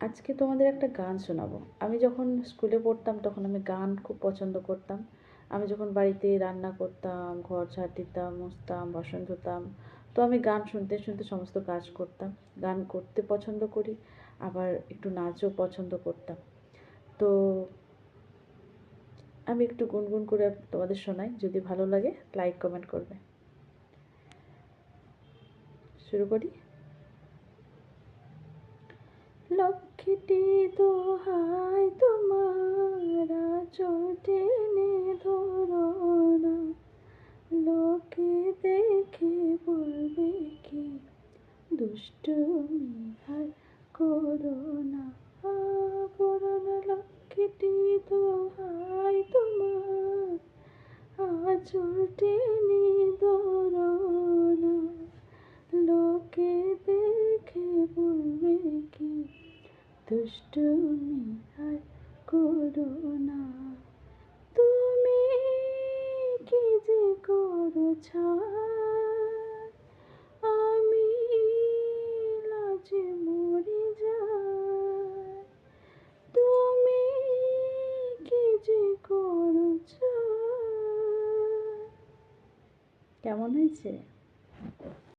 আজকে তোমাদের একটা গান শোনাবো। আমি যখন স্কুলে পড়তাম তখন আমি গান খুব পছন্দ করতাম। আমি যখন বাড়িতে রান্না করতাম, ঘর ঝাড় দিতাম, মুছতাম, বাসন ধুতাম, তো আমি গান শুনতে শুনতে সমস্ত কাজ করতাম। গান করতে পছন্দ করি, আবার একটু নাচও পছন্দ করতাম। তো আমি একটু গুনগুন করে তোমাদের শোনাই, যদি ভালো লাগে লাইক কমেন্ট করবে। শুরু করি। লক্ষ্মীটি দোহাই তোমার আঁচল টেনে ধরো না, লোকে দেখে বলবে কি দুষ্টুমি আর করো না, করো না। লক্ষ্মীটি দোহাই তোমার আঁচল টেনে ধরো না, লোকে দেখে বলবে কি দুষ্টুমি আর করো না। তুমি কি যে করো ছাই, আমি লাজে মরে যাই। তুমি কি যে করো ছাই। কেমন হয়েছে?